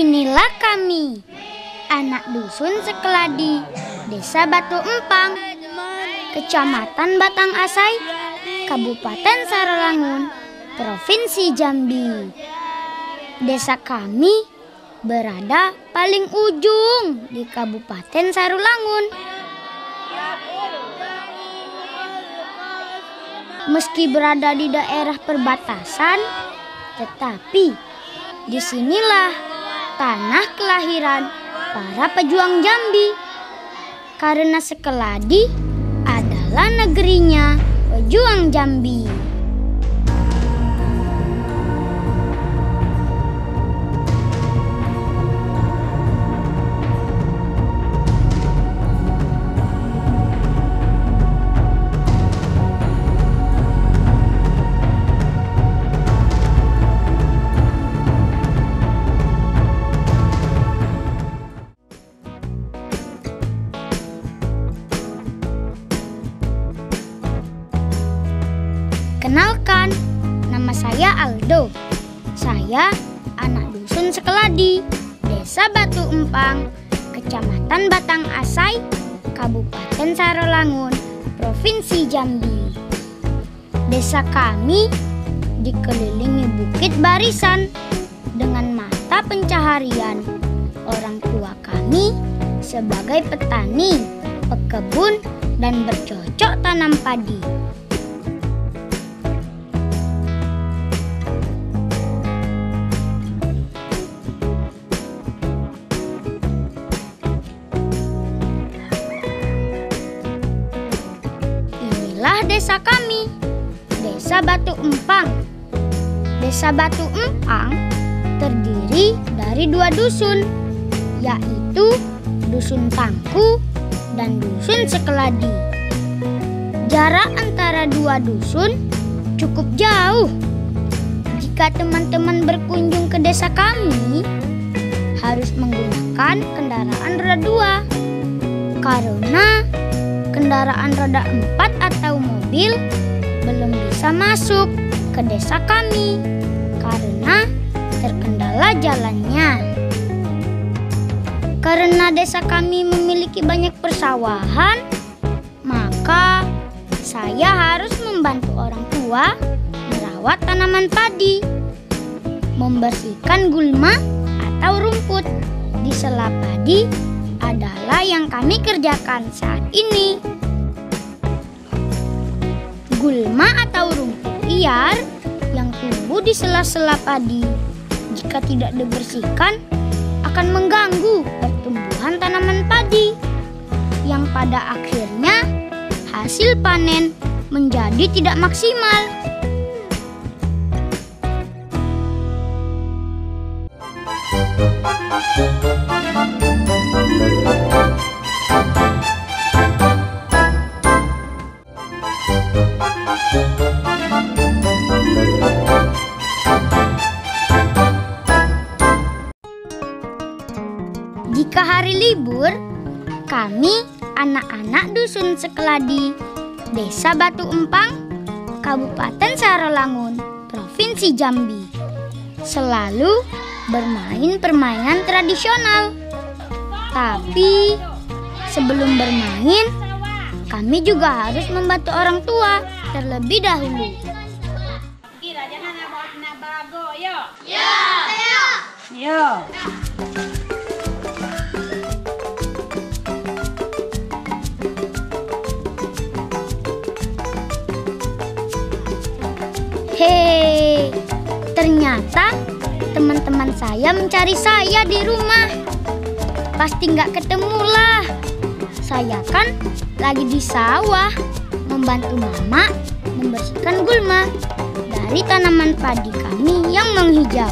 Inilah kami, anak dusun Sekeladi, Desa Batu Empang, Kecamatan Batang Asai, Kabupaten Sarolangun, Provinsi Jambi. Desa kami berada paling ujung di Kabupaten Sarolangun. Meski berada di daerah perbatasan, tetapi disinilah tanah kelahiran para pejuang Jambi. Karena Sekeladi adalah negerinya pejuang Jambi. Kenalkan, nama saya Aldo. Saya anak dusun Sekeladi, Desa Batu Empang, Kecamatan Batang Asai, Kabupaten Sarolangun, Provinsi Jambi. Desa kami dikelilingi bukit barisan dengan mata pencaharian. Orang tua kami sebagai petani, pekebun, dan bercocok tanam padi. Inilah desa kami, Desa Batu Empang. Desa Batu Empang terdiri dari 2 dusun, yaitu Dusun Tangku dan Dusun Sekeladi. Jarak antara 2 dusun cukup jauh. Jika teman-teman berkunjung ke desa kami, harus menggunakan kendaraan roda 2, karena kendaraan roda 4 atau mobil belum bisa masuk ke desa kami karena terkendala jalannya. Karena desa kami memiliki banyak persawahan, maka saya harus membantu orang tua merawat tanaman padi, membersihkan gulma atau rumput di sela padi adalah yang kami kerjakan saat ini. Gulma atau rumput liar yang tumbuh di sela-sela padi, jika tidak dibersihkan akan mengganggu pertumbuhan tanaman padi, yang pada akhirnya hasil panen menjadi tidak maksimal. Jika hari libur, kami anak-anak dusun Sekeladi, Desa Batu Empang, Kabupaten Sarolangun, Provinsi Jambi, selalu bermain permainan tradisional. Tapi sebelum bermain, kami juga harus membantu orang tua terlebih dahulu. Yo. Hei, ternyata teman-teman saya mencari saya di rumah. Pasti nggak ketemulah. Saya kan lagi di sawah membantu mama membersihkan gulma dari tanaman padi kami yang menghijau.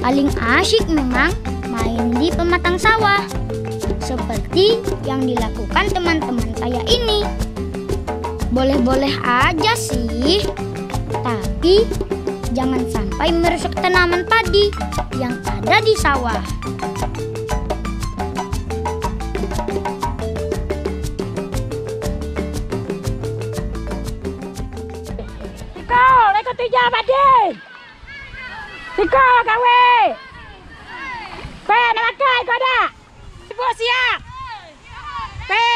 Paling asyik memang main di pematang sawah, seperti yang dilakukan teman-teman saya ini. Boleh-boleh aja sih, tapi jangan sampai merusak tanaman padi yang ada di sawah. Tiko, leko tiga padi. Tiko, kawe. Pe, nama kai kau dah. Ibu siap. Pe.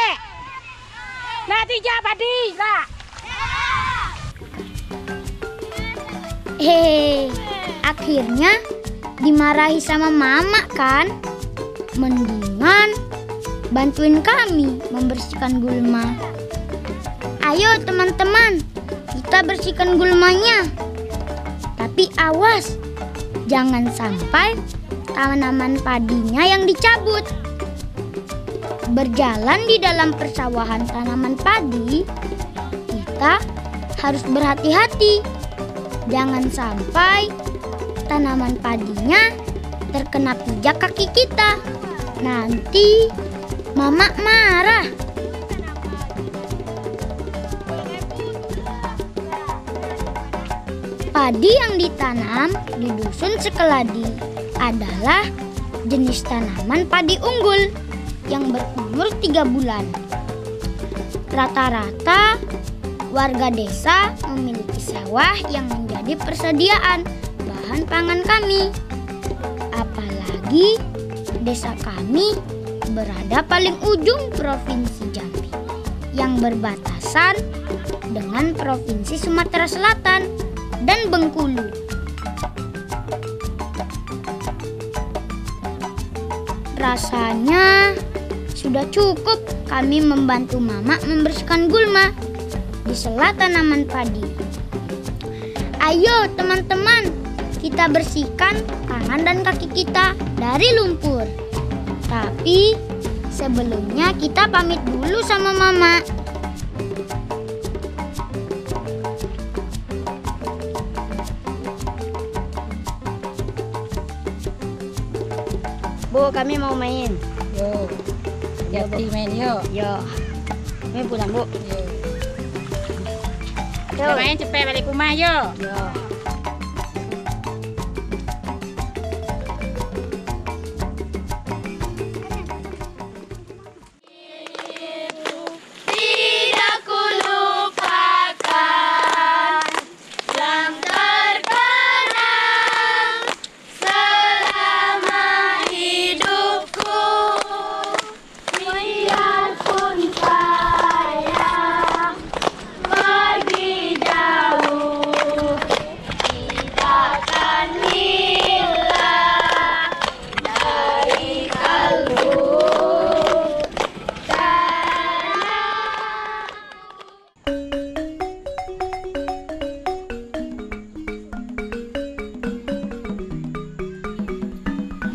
Nah tiga padi, kak. Akhirnya dimarahi sama mama kan? Mendingan bantuin kami membersihkan gulma. Ayo teman-teman, kita bersihkan gulmanya. Tapi awas, jangan sampai tanaman padinya yang dicabut. Berjalan di dalam persawahan tanaman padi, kita harus berhati-hati. Jangan sampai tanaman padinya terkena pijak kaki kita. Nanti mama marah. Padi yang ditanam di dusun Sekeladi adalah jenis tanaman padi unggul yang berumur 3 bulan. Rata-rata warga desa memiliki sawah yang menjadi persediaan bahan pangan kami. Apalagi desa kami berada paling ujung Provinsi Jambi yang berbatasan dengan Provinsi Sumatera Selatan dan Bengkulu. Rasanya sudah cukup kami membantu mama membersihkan gulma di sela tanaman padi. Ayo teman-teman, kita bersihkan tangan dan kaki kita dari lumpur. Tapi sebelumnya kita pamit dulu sama mama. Bu, kami mau main. Yo, jadi main yo. Yo. Kami pulang, Bu. Yo. Kita main cepet balik rumah yo. Yo.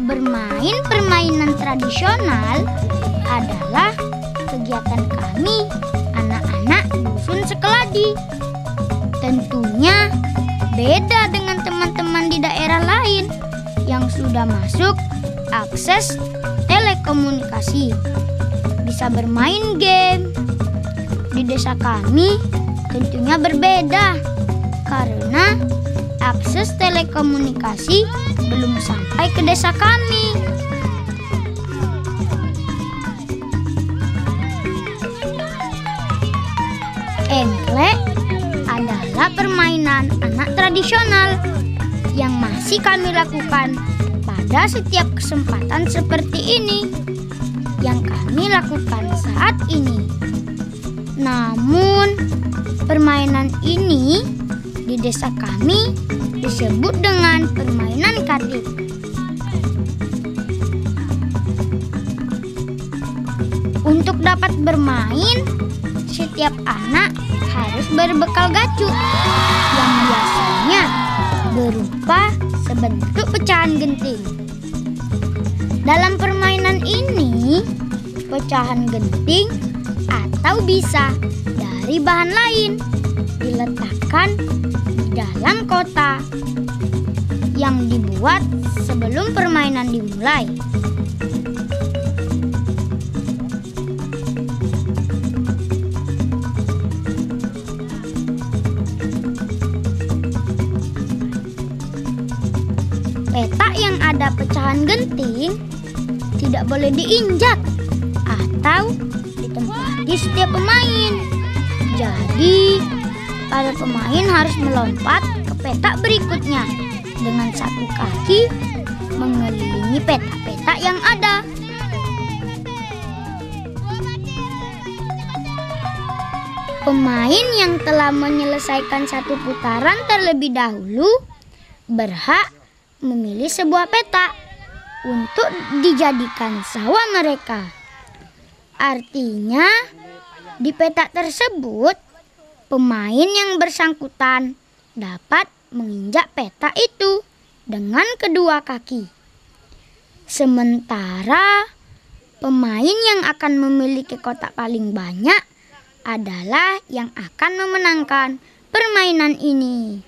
Bermain permainan tradisional adalah kegiatan kami anak-anak dusun Sekeladi. Tentunya beda dengan teman-teman di daerah lain yang sudah masuk akses telekomunikasi, bisa bermain game. Di desa kami tentunya berbeda karena akses telekomunikasi belum sampai ke desa kami. Engklek adalah permainan anak tradisional yang masih kami lakukan pada setiap kesempatan seperti ini yang kami lakukan saat ini. Namun, permainan ini di desa kami disebut dengan permainan katik. Untuk dapat bermain, setiap anak harus berbekal gacu yang biasanya berupa sebentuk pecahan genting. Dalam permainan ini, pecahan genting atau bisa dari bahan lain diletakkan di dalam kotak yang dibuat sebelum permainan dimulai. Peta yang ada pecahan genting tidak boleh diinjak atau ditempati setiap pemain. Jadi, para pemain harus melompat ke peta berikutnya dengan satu kaki mengelilingi peta-peta yang ada. Pemain yang telah menyelesaikan satu putaran terlebih dahulu berhak memilih sebuah peta untuk dijadikan sawah mereka. Artinya, di peta tersebut, pemain yang bersangkutan dapat menginjak peta itu dengan kedua kaki. Sementara, pemain yang akan memiliki kotak paling banyak adalah yang akan memenangkan permainan ini.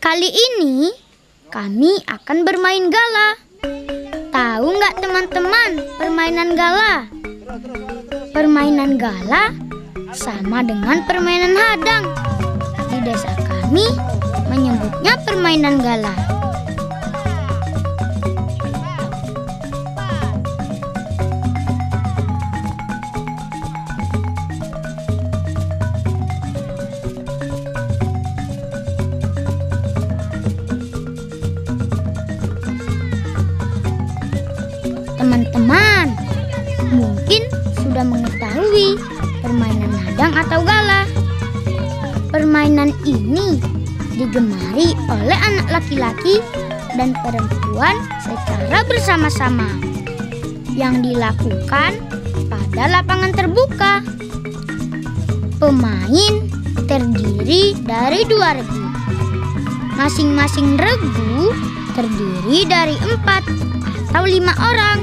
Kali ini kami akan bermain gala. Tahu nggak teman-teman permainan gala? Permainan gala sama dengan permainan hadang. Di desa kami menyebutnya permainan gala. Teman-teman, mungkin sudah mengetahui permainan hadang atau gala. Permainan ini digemari oleh anak laki-laki dan perempuan secara bersama-sama yang dilakukan pada lapangan terbuka. Pemain terdiri dari 2 regu. Masing-masing regu terdiri dari 4 atau 5 orang.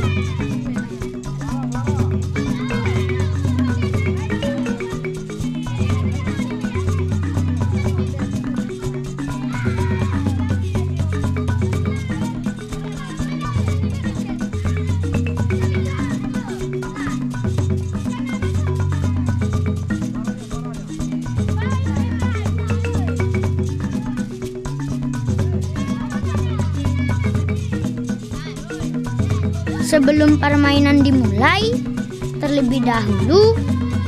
Sebelum permainan dimulai, terlebih dahulu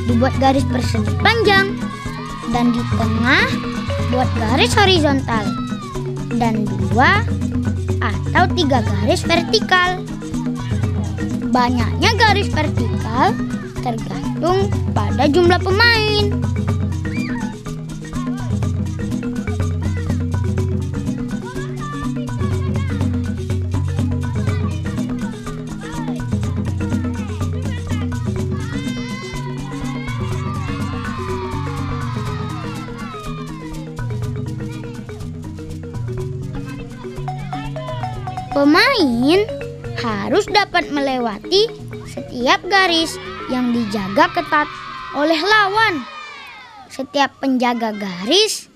dibuat garis persegi panjang dan di tengah buat garis horizontal dan 2 atau 3 garis vertikal. Banyaknya garis vertikal tergantung pada jumlah pemain. Pemain harus dapat melewati setiap garis yang dijaga ketat oleh lawan. Setiap penjaga garis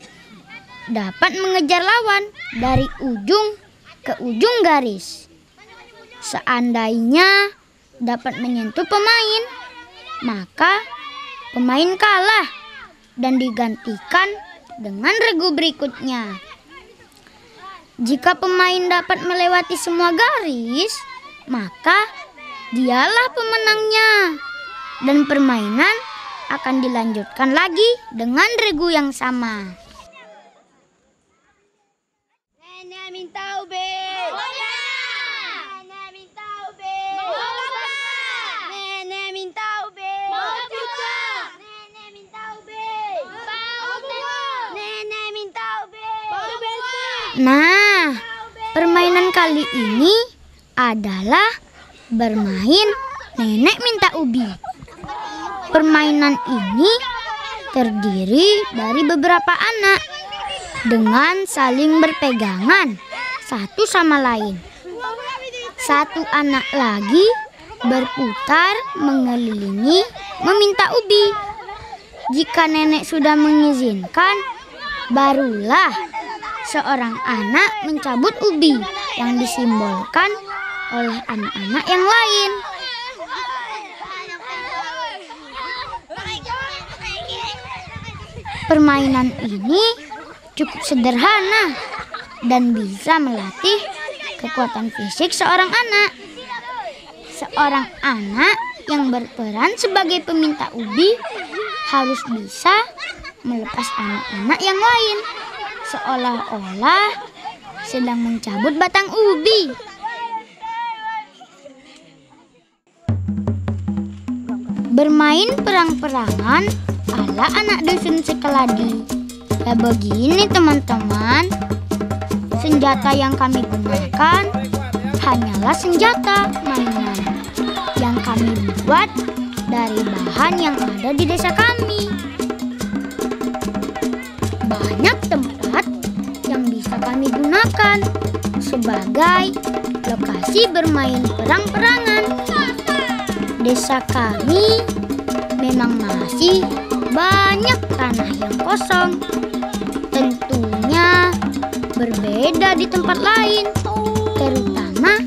dapat mengejar lawan dari ujung ke ujung garis. Seandainya dapat menyentuh pemain, maka pemain kalah dan digantikan dengan regu berikutnya. Jika pemain dapat melewati semua garis, maka dialah pemenangnya. Dan permainan akan dilanjutkan lagi dengan regu yang sama. Nah, permainan kali ini adalah bermain nenek minta ubi. Permainan ini terdiri dari beberapa anak dengan saling berpegangan satu sama lain. Satu anak lagi berputar mengelilingi meminta ubi. Jika nenek sudah mengizinkan, barulah seorang anak mencabut ubi yang disimbolkan oleh anak-anak yang lain. Permainan ini cukup sederhana dan bisa melatih kekuatan fisik seorang anak. Seorang anak yang berperan sebagai peminta ubi harus bisa melepas anak-anak yang lain, seolah-olah sedang mencabut batang ubi. Bermain perang-perangan ala anak dusun Sekeladi. Ya begini teman-teman, senjata yang kami gunakan hanyalah senjata mainan yang kami buat dari bahan yang ada di desa kami. Banyak tempat yang bisa kami gunakan sebagai lokasi bermain perang-perangan. Desa kami memang masih banyak tanah yang kosong. Tentunya berbeda di tempat lain, terutama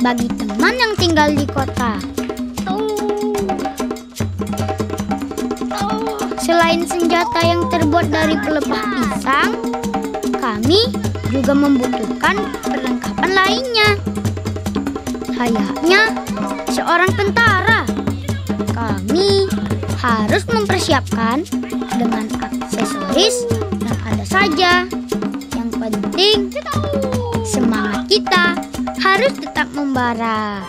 bagi teman yang tinggal di kota. Selain senjata yang terbuat dari pelepah pisang, kami juga membutuhkan perlengkapan lainnya. Kayaknya seorang tentara, kami harus mempersiapkan dengan aksesoris yang ada saja. Yang penting semangat kita harus tetap membara.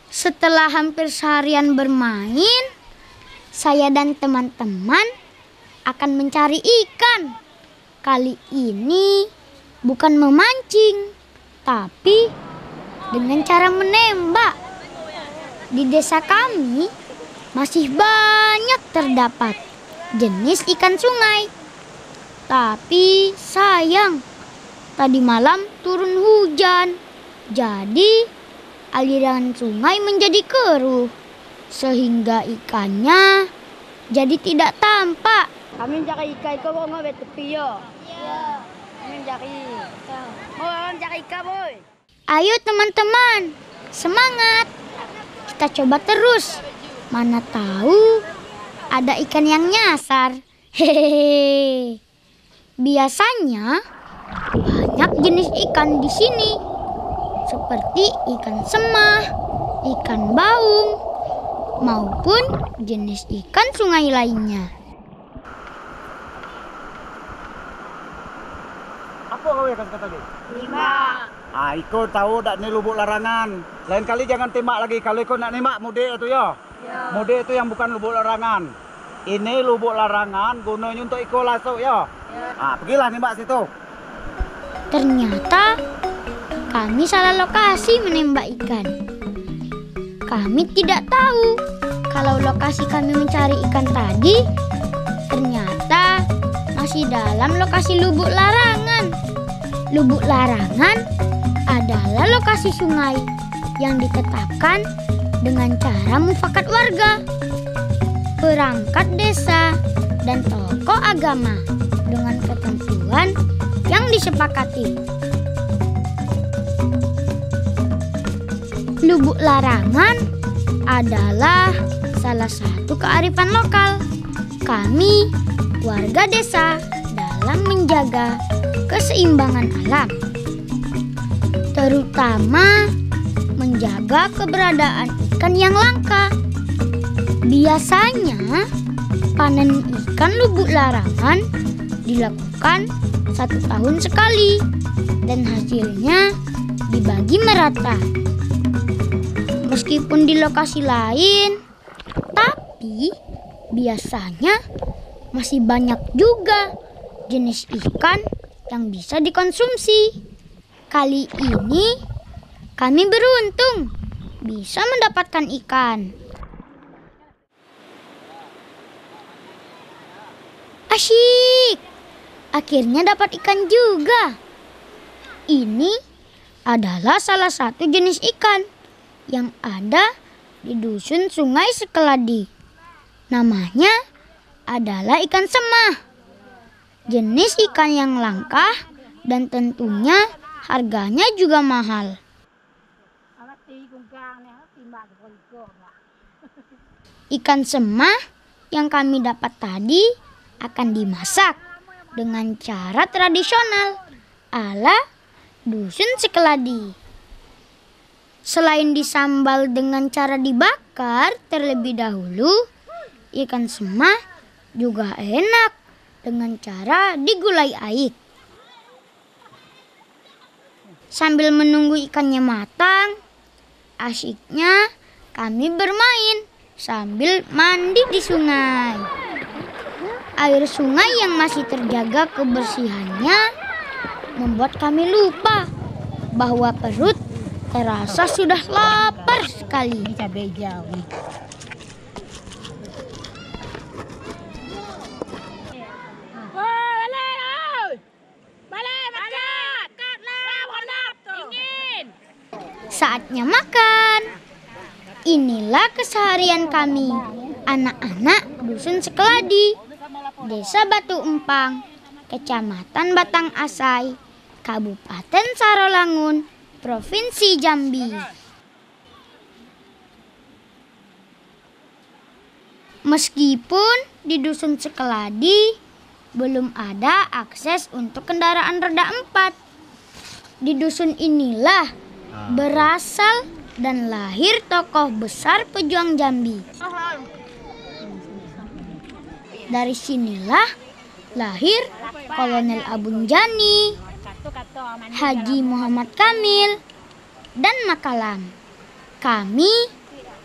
Setelah hampir seharian bermain, saya dan teman-teman akan mencari ikan. Kali ini bukan memancing, tapi dengan cara menembak. Di desa kami masih banyak terdapat jenis ikan sungai. Tapi sayang, tadi malam turun hujan. Jadi aliran sungai menjadi keruh, sehingga ikannya jadi tidak tampak. Kami cari ikan kau mau nggak tepi yo? Iya. Kami cari. Mau cari ikan boy. Ayo teman-teman, semangat. Kita coba terus. Mana tahu ada ikan yang nyasar. Hehehe. Biasanya banyak jenis ikan di sini, seperti ikan semah, ikan baung, maupun jenis ikan sungai lainnya. Apa kau yang kata tadi? 5. Ikut tahu dak ni lubuk larangan. Lain kali jangan tembak lagi. Kalau ikut nak nembak mudik itu ya. Mudik itu yang bukan lubuk larangan. Ini lubuk larangan gunanya untuk ikut lasuk ya. Pergilah nembak situ. Ternyata kami salah lokasi menembak ikan. Kami tidak tahu kalau lokasi kami mencari ikan tadi ternyata masih dalam lokasi lubuk larangan. Lubuk larangan adalah lokasi sungai yang ditetapkan dengan cara mufakat warga, perangkat desa, dan tokoh agama dengan ketentuan yang disepakati. Lubuk larangan adalah salah satu kearifan lokal kami warga desa dalam menjaga keseimbangan alam, terutama menjaga keberadaan ikan yang langka. Biasanya panen ikan lubuk larangan dilakukan 1 tahun sekali dan hasilnya dibagi merata. Meskipun di lokasi lain, tapi biasanya masih banyak juga jenis ikan yang bisa dikonsumsi. Kali ini kami beruntung bisa mendapatkan ikan. Asyik! Akhirnya dapat ikan juga. Ini adalah salah satu jenis ikan yang ada di dusun Sungai Sekeladi. Namanya adalah ikan semah. Jenis ikan yang langka dan tentunya harganya juga mahal. Ikan semah yang kami dapat tadi akan dimasak dengan cara tradisional ala dusun Sekeladi. Selain disambal dengan cara dibakar terlebih dahulu, ikan semah juga enak dengan cara digulai air. Sambil menunggu ikannya matang, asyiknya kami bermain sambil mandi di sungai. Air sungai yang masih terjaga kebersihannya membuat kami lupa bahwa perut terasa sudah lapar sekali. Ini cabai hijau nih. Saatnya makan. Inilah keseharian kami, anak-anak dusun Sekeladi, Desa Batu Empang, Kecamatan Batang Asai, Kabupaten Sarolangun, Provinsi Jambi. Meskipun di dusun Sekeladi belum ada akses untuk kendaraan roda 4, di dusun inilah berasal dan lahir tokoh besar pejuang Jambi. Dari sinilah lahir Kolonel Abun Jani, Haji Muhammad Kamil, dan Makalam. Kami,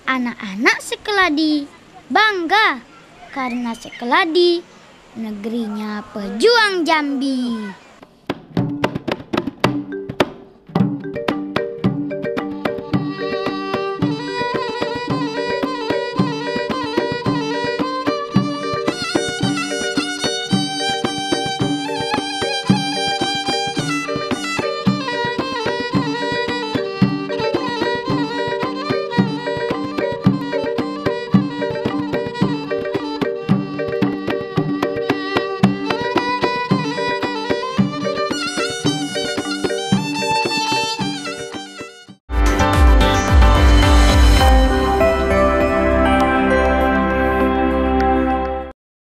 anak-anak Sekeladi, bangga karena Sekeladi negerinya pejuang Jambi.